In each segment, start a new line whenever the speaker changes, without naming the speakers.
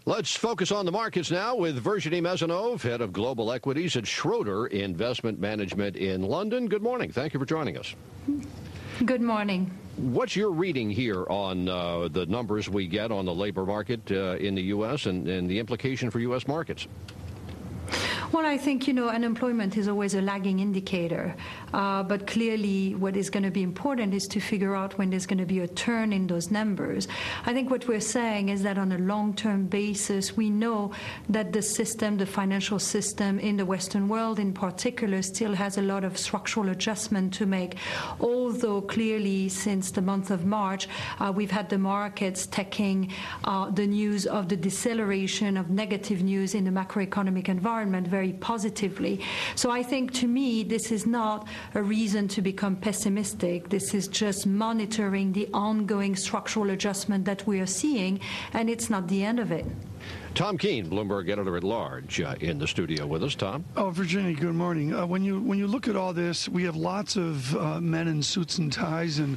Let's focus on the markets now with Virginia Maisonneuve, head of global equities at Schroder Investment Management in London. Good morning. Thank you for joining us.
Good morning.
What's your reading here on the numbers we get on the labor market in the U.S. and the implication for U.S. markets?
Well, I think, unemployment is always a lagging indicator. But clearly what is going to be important is to figure out when there's going to be a turn in those numbers. I think what we're saying is that on a long-term basis, we know that the system, the financial system in the Western world in particular, still has a lot of structural adjustment to make. Although clearly since the month of March, we've had the markets taking the news of the deceleration of negative news in the macroeconomic environment very positively. So I think, to me, this is not a reason to become pessimistic. This is just monitoring the ongoing structural adjustment that we are seeing, and it's not the end of it.
Tom Keene, Bloomberg editor-at-large, in the studio with us. Tom?
Oh, Virginia, good morning. When you look at all this, we have lots of men in suits and ties, and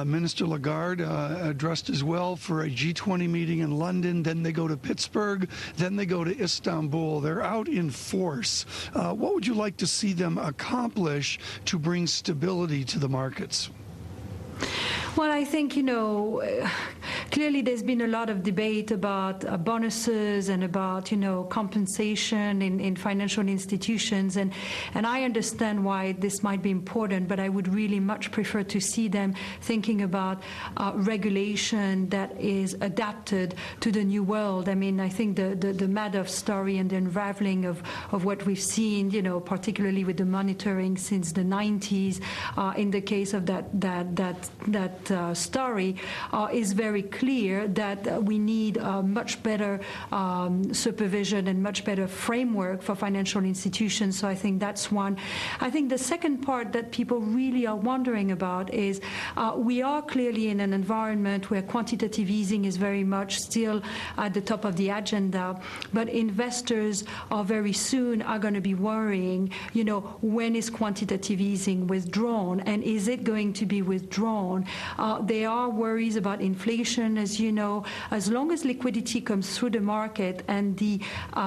Minister Lagarde dressed as well for a G20 meeting in London. Then they go to Pittsburgh. Then they go to Istanbul. They're out in force. What would you like to see them accomplish to bring stability to the markets?
Well, I think, clearly there's been a lot of debate about bonuses and about, compensation in financial institutions. And I understand why this might be important, but I would really much prefer to see them thinking about regulation that is adapted to the new world. I mean, I think the Madoff story and the unraveling of what we've seen, particularly with the monitoring since the 90s, in the case of that story, is very clear that we need much better supervision and much better framework for financial institutions. So I think that's one. I think the second part that people really are wondering about is we are clearly in an environment where quantitative easing is very much still at the top of the agenda, but investors are very soon are going to be worrying, when is quantitative easing withdrawn, and is it going to be withdrawn? There are worries about inflation, as you know. As long as liquidity comes through the market and the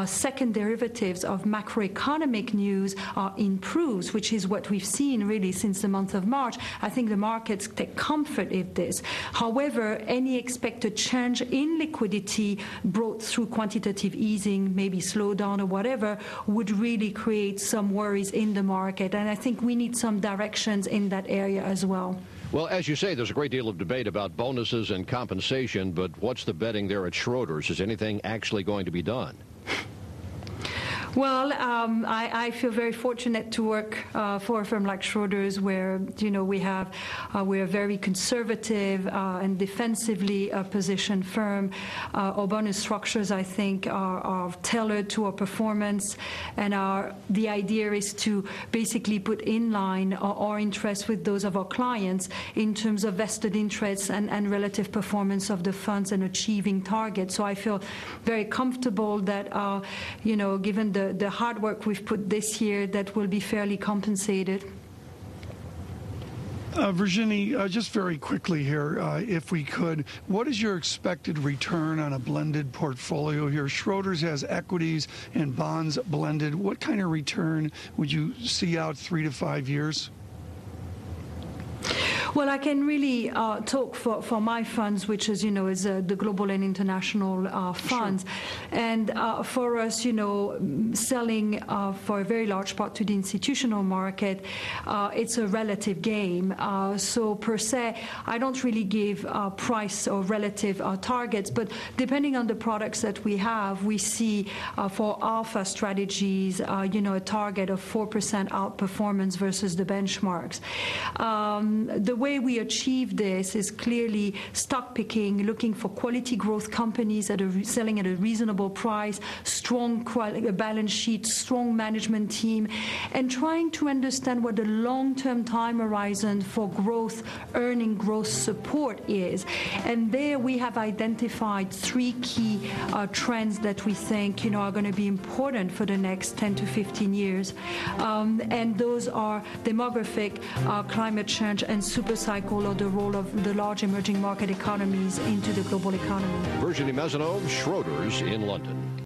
second derivatives of macroeconomic news improves, which is what we've seen really since the month of March, I think the markets take comfort in this. However, any expected change in liquidity brought through quantitative easing, maybe slowdown or whatever, would really create some worries in the market. And I think we need some directions in that area as well.
Well, as you say, there's a great deal of debate about bonuses and compensation, but what's the betting there at Schroder's? Is anything actually going to be done?
Well, I feel very fortunate to work for a firm like Schroder's, where we're a very conservative and defensively positioned firm. Our bonus structures, I think, are tailored to our performance, and the idea is to basically put in line our interests with those of our clients in terms of vested interests and relative performance of the funds and achieving targets. So I feel very comfortable that, given the hard work we've put this year, that will be fairly compensated.
Virginia, just very quickly here, if we could, what is your expected return on a blended portfolio here? Schroder's has equities and bonds blended. What kind of return would you see out 3 to 5 years?
Well, I can really talk for my funds, which, as you know, is the global and international funds. Sure. And for us, selling for a very large part to the institutional market, it's a relative game. So per se, I don't really give price or relative targets, but depending on the products that we have, we see for alpha strategies, a target of 4% outperformance versus the benchmarks. The way we achieve this is clearly stock picking, looking for quality growth companies that are selling at a reasonable price, strong balance sheet, strong management team, and trying to understand what the long-term time horizon for growth, earning growth support is. And there we have identified 3 key trends that we think, are going to be important for the next 10 to 15 years. And those are demographic, climate change, and super super cycle or the role of the large emerging market economies into the global economy.
Virginia Maisonneuve, Schroder's in London.